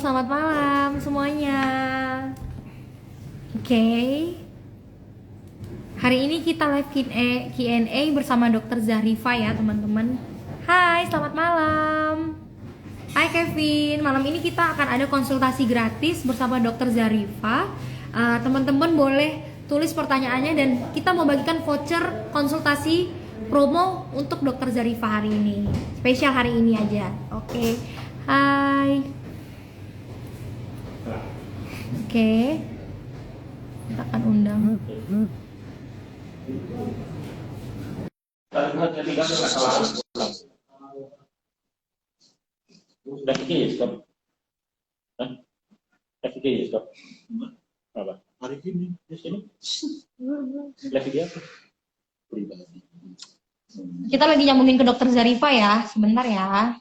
selamat malam semuanya. Oke, hari ini kita live Q&A bersama Dokter Zahrifa ya teman-teman. Hai, selamat malam. Hai Kevin, malam ini kita akan ada konsultasi gratis bersama Dokter Zahrifa. Teman-teman boleh tulis pertanyaannya dan kita mau bagikan voucher konsultasi promo untuk Dokter Zahrifa hari ini. Spesial hari ini aja. Oke. Hai. Oke. Kita akan undang. Sudah fikir stop. Sudah fikir stop. Apa? Hari ini di sini. Sudah fikir apa? Kita lagi nyambungin ke Dokter Zahrifa ya, sebentar ya.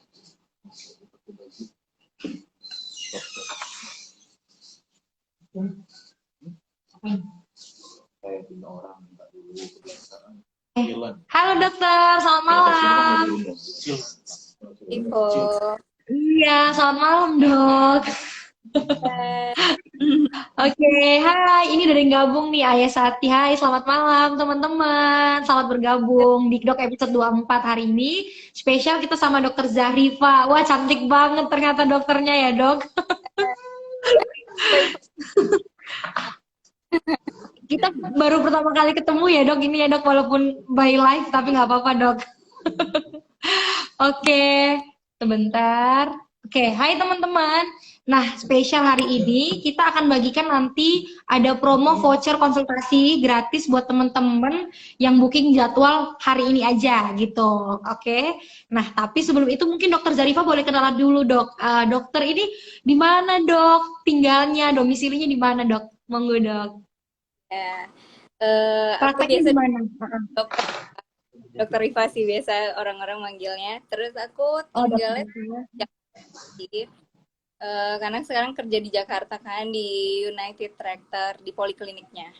Halo dokter, selamat malam. Info. Iya, selamat malam dok. Oke, hai, ini udah gabung nih Ayah Sati. Hai, selamat malam teman-teman. Selamat bergabung di Dok episode 24 hari ini. Spesial kita sama Dokter Zahrifa. Wah, cantik banget ternyata dokternya ya dok. Kita baru pertama kali ketemu ya dok, ini ya dok, walaupun by live tapi nggak apa-apa dok. Oke, sebentar. Oke, hai teman-teman. Nah, spesial hari ini kita akan bagikan nanti ada promo voucher konsultasi gratis buat teman-teman yang booking jadwal hari ini aja gitu. Oke. Nah, tapi sebelum itu mungkin Dokter Zahrifa boleh kenalan dulu dok. Dokter ini di mana dok? Tinggalnya, domisilinya di mana dok? Monggo dok. Ya, aku Prakteknya biasa di mana? dokter Rifa sih biasa orang-orang manggilnya. Terus aku tinggalnya di karena sekarang kerja di Jakarta kan, di United Tractor di polikliniknya.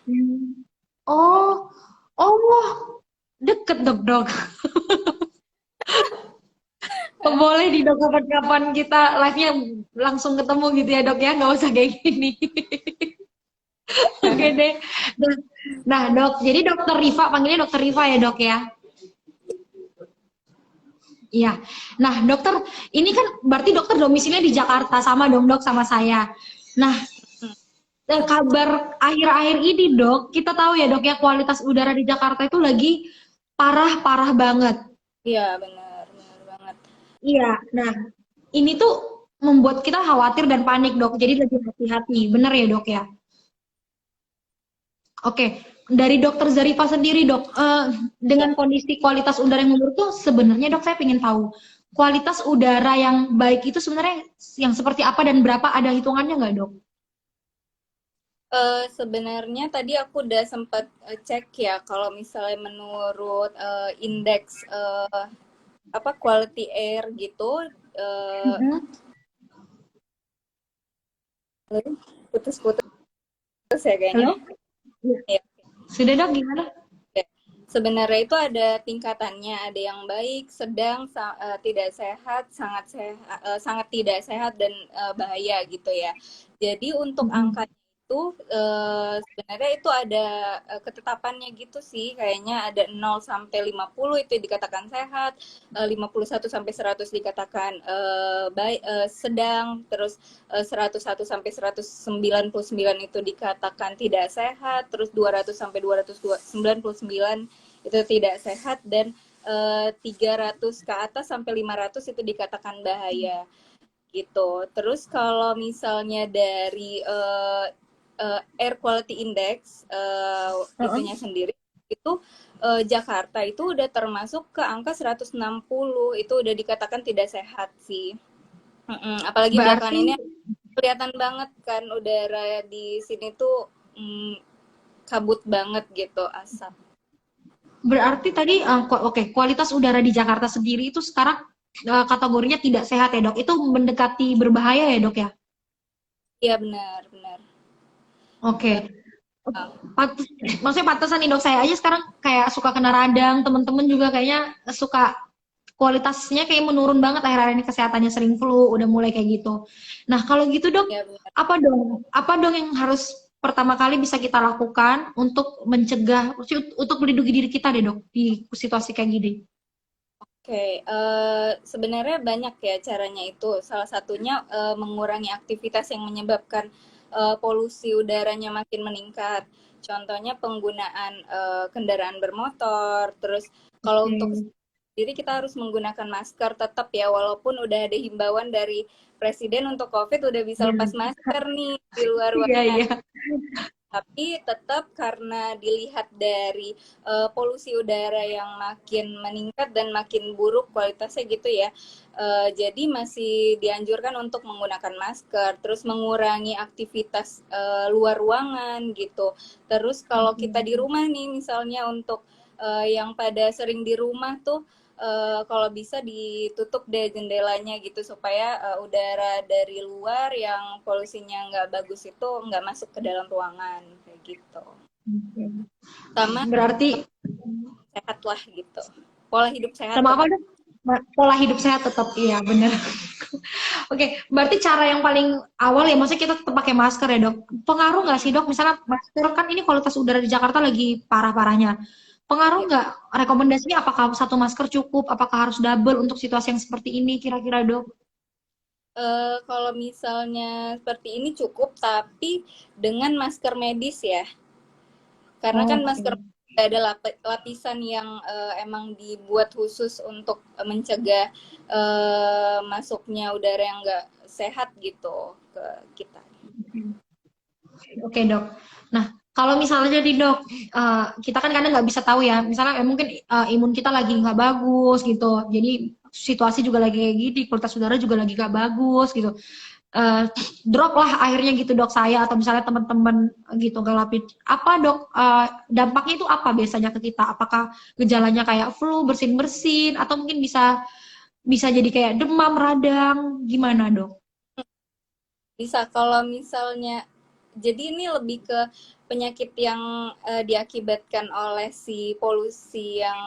Oh, oh, deket dok. Boleh di dok kapan-kapan kita live-nya langsung ketemu gitu ya dok ya, nggak usah kayak gini. Oke deh. Nah dok, jadi dokter Rifa, panggilnya dokter Rifa ya dok ya. Iya. Nah dokter, ini kan berarti dokter domisilinya di Jakarta, sama dong dok sama saya. Nah, kabar akhir-akhir ini dok, kita tahu ya dok ya, kualitas udara di Jakarta itu lagi parah banget. Iya benar banget. Iya. Nah, ini tuh membuat kita khawatir dan panik dok. Jadi lebih hati-hati. Bener ya dok ya? Oke, dari dokter Zahrifa sendiri dok, dengan kondisi kualitas udara yang memburuk tuh sebenarnya dok saya ingin tahu kualitas udara yang baik itu sebenarnya yang seperti apa dan berapa, ada hitungannya nggak dok? Sebenarnya tadi aku udah sempat cek ya, kalau misalnya menurut indeks quality air gitu, putus-putus ya kayaknya. Halo? Ya. Sudah dok, gimana? Sebenarnya itu ada tingkatannya, ada yang baik, sedang, tidak sehat, sangat tidak sehat dan bahaya gitu ya. Jadi untuk angkanya itu sebenarnya itu ada ketetapannya gitu sih, kayaknya ada 0 sampai 50 itu dikatakan sehat, 51 sampai 100 dikatakan baik, sedang, terus 101 sampai 199 itu dikatakan tidak sehat, terus 200 sampai 299 itu tidak sehat, dan 300 ke atas sampai 500 itu dikatakan bahaya gitu. Terus kalau misalnya dari air quality index itunya sendiri itu Jakarta itu udah termasuk ke angka 160, itu udah dikatakan tidak sehat sih. Apalagi belakangan ini kelihatan banget kan udara di sini tuh kabut banget gitu, asap. Berarti tadi oke, kualitas udara di Jakarta sendiri itu sekarang kategorinya tidak sehat ya dok? Itu mendekati berbahaya ya dok ya? Iya benar. Oke. Maksudnya pantesan nih dok, saya aja sekarang kayak suka kena radang, temen-temen juga kayaknya suka kualitasnya kayak menurun banget akhir-akhir ini, kesehatannya sering flu, udah mulai kayak gitu. Nah, kalau gitu dok, Ya benar. apa dong yang harus pertama kali bisa kita lakukan untuk mencegah, untuk melindungi diri kita deh dok di situasi kayak gini? Oke, sebenarnya banyak ya caranya itu. Salah satunya mengurangi aktivitas yang menyebabkan polusi udaranya makin meningkat. Contohnya penggunaan kendaraan bermotor. Terus kalau untuk Oke. sendiri kita harus menggunakan masker tetap ya, walaupun udah ada himbauan dari Presiden untuk COVID udah bisa Iya, lepas masker nih di luar iya, ruangan. iya. Tapi tetap karena dilihat dari polusi udara yang makin meningkat dan makin buruk kualitasnya gitu ya, jadi masih dianjurkan untuk menggunakan masker, terus mengurangi aktivitas luar ruangan gitu. Terus kalau kita di rumah nih, misalnya untuk yang pada sering di rumah tuh, kalau bisa ditutup deh jendelanya gitu supaya udara dari luar yang polusinya nggak bagus itu nggak masuk ke dalam ruangan kayak gitu. Oke. Sama Berarti sehat lah gitu. Pola hidup sehat sama apa tetap. dok? Pola hidup sehat tetap, iya bener. Oke, berarti cara yang paling awal ya, maksudnya kita tetap pakai masker ya dok. Pengaruh nggak sih dok? Misalnya masker kan ini kualitas udara di Jakarta lagi parah-parahnya. Pengaruh Ya. nggak? Rekomendasinya apakah satu masker cukup? Apakah harus double untuk situasi yang seperti ini kira-kira dok? Kalau misalnya seperti ini cukup, tapi dengan masker medis ya. Karena kan Oke. masker ada lapisan yang emang dibuat khusus untuk mencegah masuknya udara yang nggak sehat gitu ke kita. Oke dok. Nah, kalau misalnya jadi dok, kita kan kadang nggak bisa tahu ya. Misalnya mungkin imun kita lagi nggak bagus gitu. Jadi situasi juga lagi kayak gini, kualitas udara juga lagi nggak bagus gitu. Eh, Drop lah akhirnya gitu dok saya atau misalnya teman-teman gitu galapin. Apa dok, dampaknya itu apa biasanya ke kita? Apakah gejalanya kayak flu, bersin-bersin, atau mungkin bisa bisa jadi kayak demam, radang, gimana dok? Bisa kalau misalnya, jadi ini lebih ke penyakit yang diakibatkan oleh si polusi yang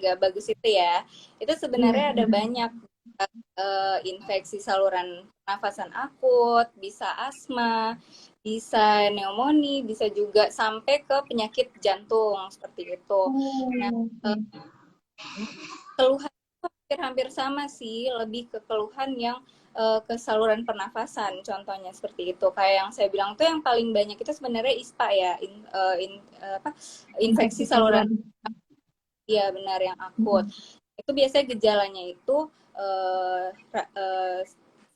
nggak bagus itu ya. Itu Iya. sebenarnya ada banyak infeksi saluran pernafasan akut, bisa asma, bisa pneumonia, bisa juga sampai ke penyakit jantung seperti itu. Nah, Oh, oke. keluhan itu hampir-hampir sama sih, lebih ke keluhan yang ke saluran pernafasan, contohnya seperti itu. Kayak yang saya bilang tuh yang paling banyak itu sebenarnya ISPA ya, infeksi Infeksi saluran, saluran. ya benar yang akut. Itu biasanya gejalanya itu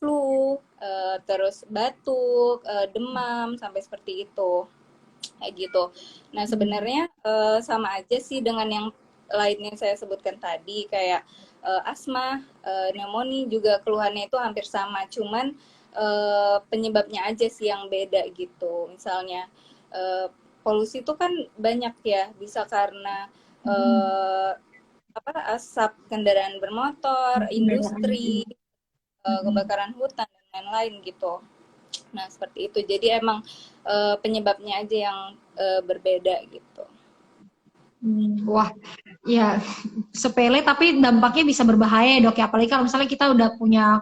flu, terus batuk, demam, sampai seperti itu. Kayak gitu. Nah, sebenarnya sama aja sih dengan yang lain yang saya sebutkan tadi, kayak asma, pneumonia juga keluhannya itu hampir sama, cuman penyebabnya aja sih yang beda gitu. Misalnya polusi itu kan banyak ya, bisa karena eh, asap kendaraan bermotor, Kendaraan. industri, kebakaran hutan dan lain-lain gitu. Nah, seperti itu. Jadi emang penyebabnya aja yang berbeda gitu. Wah, ya sepele tapi dampaknya bisa berbahaya ya dok ya. Apalagi kalau misalnya kita udah punya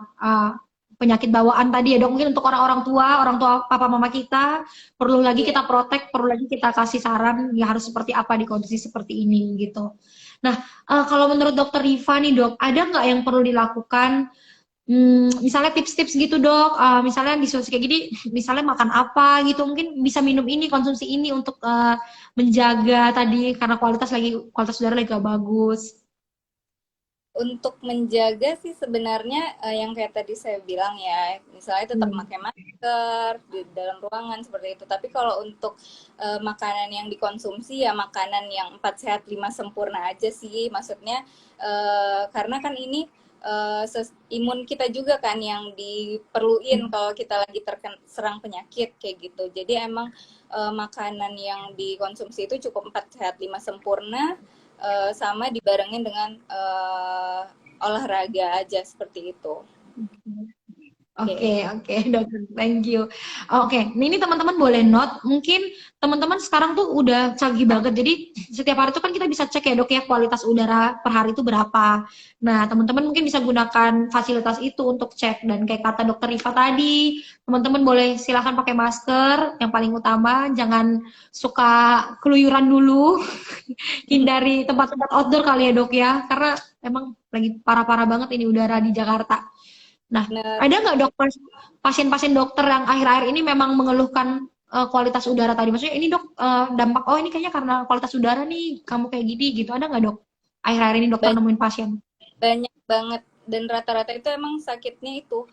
penyakit bawaan tadi ya dok. Mungkin untuk orang tua papa mama kita, perlu lagi Iya. kita protek, perlu lagi kita kasih saran ya harus seperti apa di kondisi seperti ini gitu. Nah, kalau menurut dokter Riva nih dok, ada nggak yang perlu dilakukan? Misalnya tips-tips gitu dok, misalnya di situasi kayak gini, misalnya makan apa gitu, mungkin bisa minum ini, konsumsi ini untuk menjaga tadi karena kualitas udara lagi gak bagus. Untuk menjaga sih sebenarnya yang kayak tadi saya bilang ya, misalnya tetap Hmm. pakai masker di dalam ruangan seperti itu. Tapi kalau untuk makanan yang dikonsumsi ya makanan yang 4 sehat 5 sempurna aja sih. Maksudnya karena kan ini imun kita juga kan yang diperluin kalau kita lagi terserang penyakit kayak gitu. Jadi emang makanan yang dikonsumsi itu cukup 4 sehat 5 sempurna, sama dibarengin dengan olahraga aja seperti itu. Oke. Oke, dokter, thank you. Oke, ini teman-teman boleh note, mungkin teman-teman sekarang tuh udah canggih banget, jadi setiap hari itu kan kita bisa cek ya dok ya kualitas udara per hari itu berapa. Nah, teman-teman mungkin bisa gunakan fasilitas itu untuk cek, dan kayak kata dokter Rifa tadi, teman-teman boleh silahkan pakai masker, yang paling utama, jangan suka keluyuran dulu, hindari tempat-tempat outdoor kali ya dok ya, karena emang lagi parah-parah banget ini udara di Jakarta. Nah, Benar. ada nggak dok pasien-pasien dokter yang akhir-akhir ini memang mengeluhkan kualitas udara tadi? Maksudnya ini dok dampak, oh ini kayaknya karena kualitas udara nih kamu kayak gini gitu. Ada nggak dok? Akhir-akhir ini dokter nemuin pasien? Banyak banget, dan rata-rata itu emang sakitnya itu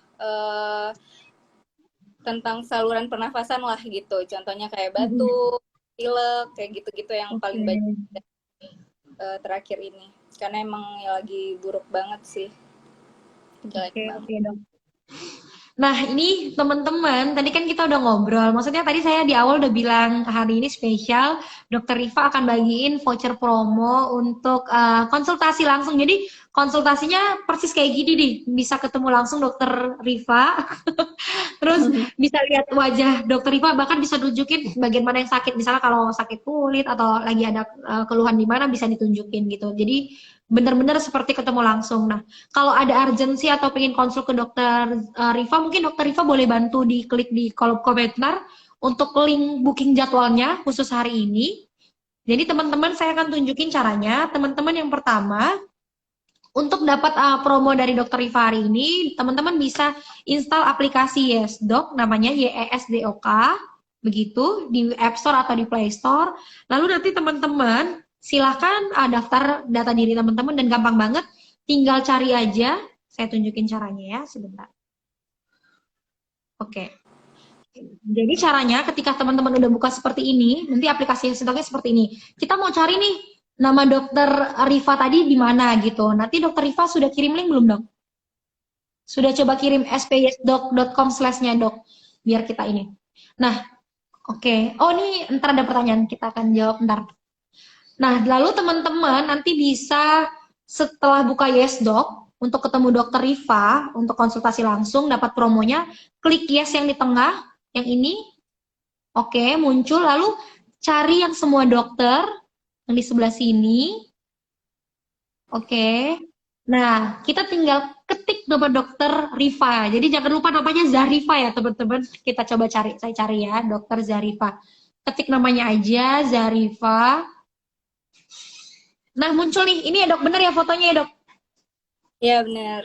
tentang saluran pernafasan lah gitu. Contohnya kayak batuk, pilek, kayak gitu-gitu yang paling banyak terakhir ini. Karena emang ya lagi buruk banget sih. Jelek banget. Oke dok. Nah, ini teman-teman, tadi kan kita udah ngobrol. Maksudnya tadi saya di awal udah bilang hari ini spesial, Dokter Rifa akan bagiin voucher promo untuk konsultasi langsung. Jadi konsultasinya persis kayak gini nih, bisa ketemu langsung Dokter Rifa, terus bisa lihat wajah Dokter Rifa, bahkan bisa tunjukin bagian mana yang sakit. Misalnya kalau sakit kulit atau lagi ada keluhan di mana bisa ditunjukin gitu. Jadi benar-benar seperti ketemu langsung. Nah, kalau ada urgensi atau pengen konsul ke dokter Rifa, mungkin dokter Rifa boleh bantu diklik di kolom komentar untuk link booking jadwalnya khusus hari ini. Jadi teman-teman saya akan tunjukin caranya. Teman-teman yang pertama, untuk dapat promo dari dokter Rifa hari ini, teman-teman bisa install aplikasi YesDoc, namanya YESDOK, begitu, di App Store atau di Play Store. Lalu nanti teman-teman silahkan daftar data diri teman-teman, dan gampang banget, tinggal cari aja. Saya tunjukin caranya ya, sebentar. Oke. Jadi caranya ketika teman-teman udah buka seperti ini, nanti aplikasi sedangnya seperti ini. Kita mau cari nih nama dokter Rifa tadi di mana gitu. Nanti dokter Rifa sudah kirim link belum dok? Sudah coba kirim spsdoc.com/nya dok, biar kita ini. Nah, oke. Oh ini ntar ada pertanyaan, kita akan jawab ntar. Nah, lalu teman-teman nanti bisa setelah buka YesDoc untuk ketemu dokter Rifa untuk konsultasi langsung dapat promonya, klik yes yang di tengah, yang ini. Oke, muncul, lalu cari yang semua dokter yang di sebelah sini. Oke. Nah, kita tinggal ketik nama dokter Rifa. Jadi jangan lupa namanya Zarifa ya, teman-teman. Kita coba cari, saya cari ya, dokter Zarifa. Ketik namanya aja, Zarifa. Nah, muncul nih. Ini ya dok, bener ya fotonya ya dok? Iya benar.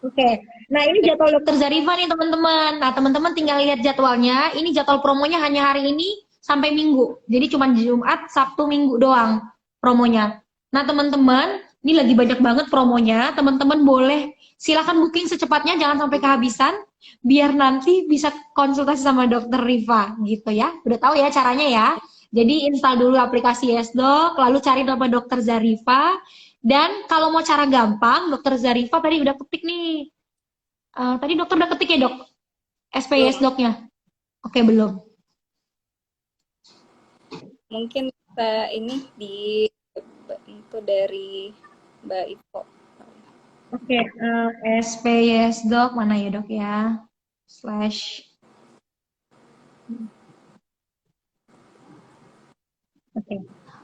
Oke. Nah, ini jadwal dokter Zarifa nih teman-teman. Nah, teman-teman tinggal lihat jadwalnya. Ini jadwal promonya hanya hari ini sampai Minggu. Jadi cuma Jumat, Sabtu, Minggu doang promonya. Nah, teman-teman, ini lagi banyak banget promonya. Teman-teman boleh silakan booking secepatnya, jangan sampai kehabisan. Biar nanti bisa konsultasi sama dokter Rifa gitu ya. Udah tahu ya caranya ya. Jadi install dulu aplikasi YesDoc, lalu cari nama dokter Zarifa. Dan kalau mau cara gampang, dokter Zarifa tadi udah ketik nih. Tadi dokter udah ketik ya dok? SPS doknya? Oke, belum. Mungkin bisa ini itu dari Mbak Ivo. Oke, SPS dok mana ya dok ya? Slash.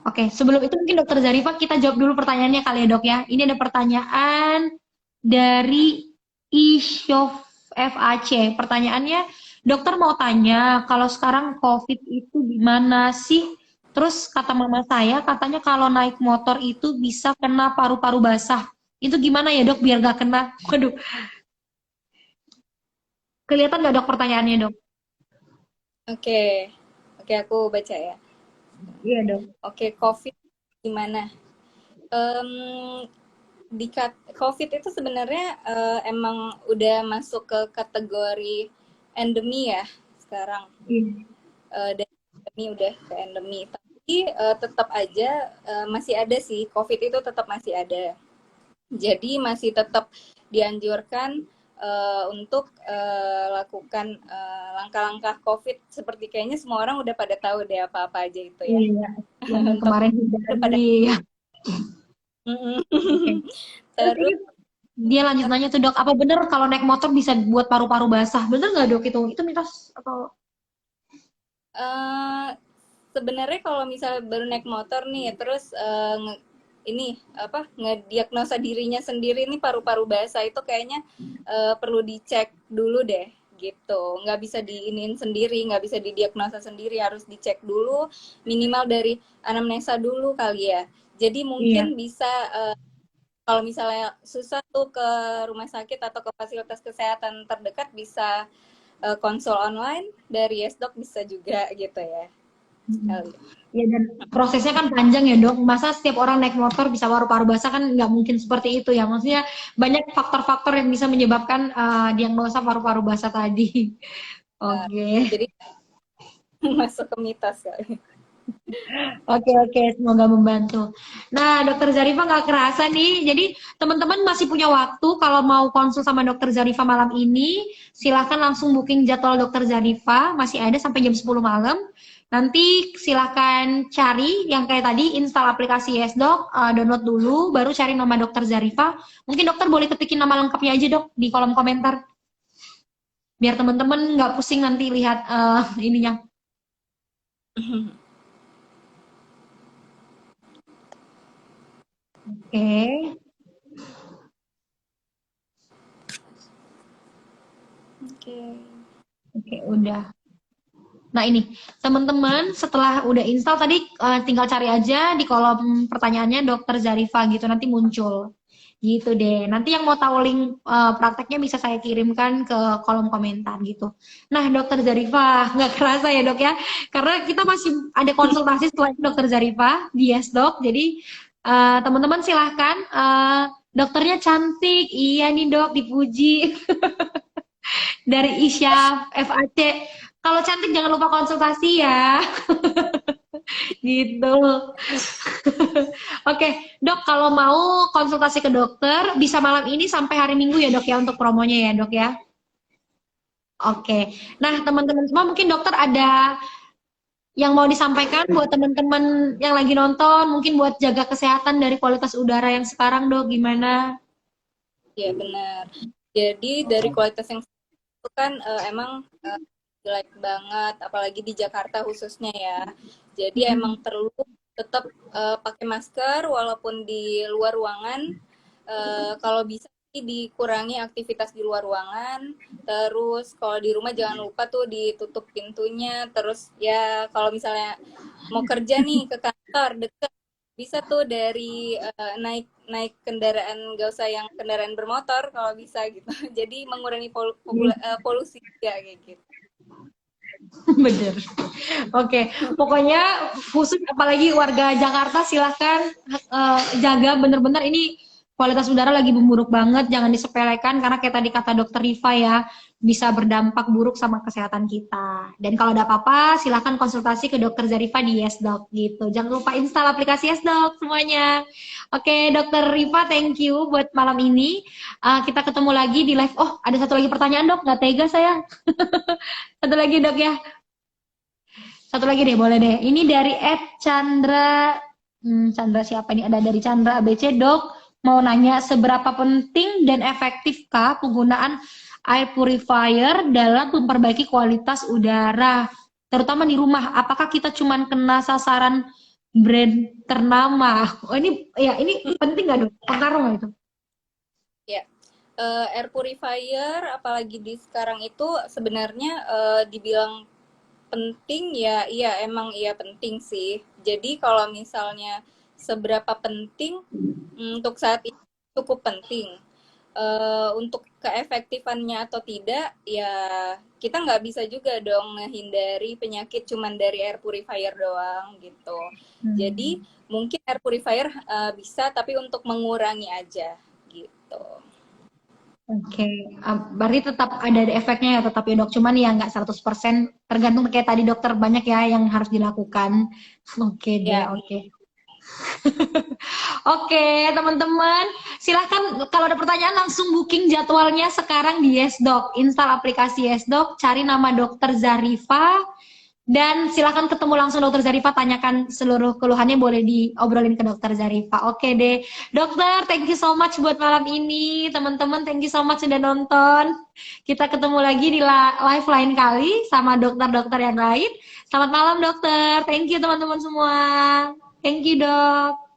Oke, sebelum itu mungkin dokter Zarifa kita jawab dulu pertanyaannya kali ya dok ya. Ini ada pertanyaan dari Ishof FAC. Pertanyaannya, dokter mau tanya, kalau sekarang COVID itu gimana sih? Terus kata mama saya, katanya kalau naik motor itu bisa kena paru-paru basah. Itu gimana ya dok biar gak kena? Waduh, kelihatan nggak dok pertanyaannya dok? Oke, aku baca ya. Iya dok. Oke, COVID gimana? COVID itu sebenarnya emang udah masuk ke kategori endemi ya sekarang. Dan ini udah ke endemi. Tapi tetap aja masih ada sih, COVID itu tetap masih ada. Jadi masih tetap dianjurkan untuk lakukan langkah-langkah COVID, seperti kayaknya semua orang udah pada tahu deh apa-apa aja itu ya. Iya, yang kemarin pada iya. terus dia lanjut nanya tuh dok, apa bener kalau naik motor bisa buat paru-paru basah? Bener nggak dok itu? Itu mitos atau? Eh, Sebenarnya kalau misalnya baru naik motor nih, terus ini apa ngediagnosa dirinya sendiri nih paru-paru basah itu kayaknya perlu dicek dulu deh gitu. Nggak bisa diinin sendiri, nggak bisa didiagnosa sendiri, harus dicek dulu minimal dari anamnesa dulu kali ya. Jadi Iya. mungkin bisa kalau misalnya susah tuh ke rumah sakit atau ke fasilitas kesehatan terdekat bisa konsul online dari Yesdoc bisa juga gitu ya. Kali. Ya dan prosesnya kan panjang ya dok. Masa setiap orang naik motor bisa paru-paru basah kan nggak mungkin seperti itu ya. Maksudnya banyak faktor-faktor yang bisa menyebabkan diagnosa paru-paru basah tadi. Oke. Jadi masuk ke mitos kali. Oke, oke, semoga membantu. Nah, Dokter Zarifa nggak kerasa nih. Jadi, teman-teman masih punya waktu kalau mau konsul sama Dokter Zarifa malam ini, silahkan langsung booking jadwal Dokter Zarifa. Masih ada sampai jam 10 malam. Nanti silahkan cari yang kayak tadi, install aplikasi YesDoc, download dulu, baru cari nama Dokter Zarifa. Mungkin dokter boleh ketikin nama lengkapnya aja dok di kolom komentar. Biar teman-teman nggak pusing nanti lihat ininya. Oke. Oke. Oke, udah. Nah ini, teman-teman setelah udah install tadi tinggal cari aja di kolom pertanyaannya Dokter Zarifa gitu, nanti muncul. Gitu deh. Nanti yang mau tahu link prakteknya bisa saya kirimkan ke kolom komentar gitu. Nah Dokter Zarifa, nggak kerasa ya dok ya, karena kita masih ada konsultasi setelah Dokter Zarifa di YesDoc. Jadi teman-teman silahkan, dokternya cantik, iya nih dok, dipuji. Dari Isya FAC. Kalau cantik jangan lupa konsultasi ya. Gitu. Oke, dok kalau mau konsultasi ke dokter bisa malam ini sampai hari Minggu ya dok ya untuk promonya ya dok ya. Oke. Nah teman-teman semua mungkin dokter ada yang mau disampaikan buat teman-teman yang lagi nonton, mungkin buat jaga kesehatan dari kualitas udara yang sekarang dok gimana? Ya benar. Jadi dari kualitas yang itu kan emang jelek banget, apalagi di Jakarta khususnya ya. Jadi emang perlu tetap pakai masker walaupun di luar ruangan. Kalau bisa sih dikurangi aktivitas di luar ruangan. Terus kalau di rumah jangan lupa tuh ditutup pintunya. Terus ya kalau misalnya mau kerja nih ke kantor deket bisa tuh dari naik naik kendaraan gak usah yang kendaraan bermotor kalau bisa gitu. Jadi mengurangi polusi ya kayak gitu. Bener. Oke, pokoknya khusus apalagi warga Jakarta silahkan jaga bener-bener ini kualitas udara lagi memburuk banget, jangan disepelekan karena kayak tadi kata dokter Riva ya bisa berdampak buruk sama kesehatan kita. Dan kalau ada apa-apa silahkan konsultasi ke dokter Zarifa di YesDoc gitu. Jangan lupa install aplikasi YesDoc semuanya. Oke, dokter Riva thank you buat malam ini. Kita ketemu lagi di live. Oh, ada satu lagi pertanyaan dok, nggak tega saya. Satu lagi dok ya. Satu lagi deh, boleh deh. Ini dari Chandra. Chandra siapa ini? Ada dari Chandra ABC, dok. Mau nanya seberapa penting dan efektifkah penggunaan air purifier dalam memperbaiki kualitas udara, terutama di rumah. Apakah kita cuma kena sasaran brand ternama? Oh ini ya ini penting nggak dok? Pengaruh nggak itu? Ya, air purifier apalagi di sekarang itu sebenarnya dibilang penting ya, iya emang iya penting sih. Jadi kalau misalnya seberapa penting untuk saat ini cukup penting. Untuk keefektifannya atau tidak, ya kita nggak bisa juga dong menghindari penyakit cuman dari air purifier doang gitu. Jadi mungkin air purifier bisa, tapi untuk mengurangi aja gitu. Oke, berarti tetap ada efeknya ya tetap ya dok, cuman ya nggak 100% tergantung kayak tadi dokter banyak ya yang harus dilakukan. Oke deh, Ya, oke. Oke, teman-teman, silahkan kalau ada pertanyaan langsung booking jadwalnya sekarang di YesDoc. Install aplikasi YesDoc, cari nama Dokter Zarifa, Dan silakan ketemu langsung dokter Zarifa, tanyakan seluruh keluhannya, boleh diobrolin ke dokter Zarifa. Oke deh, dokter, thank you so much buat malam ini. Teman-teman, thank you so much sudah nonton. Kita ketemu lagi di live lain kali sama dokter-dokter yang lain. Selamat malam dokter, thank you teman-teman semua. Thank you dok.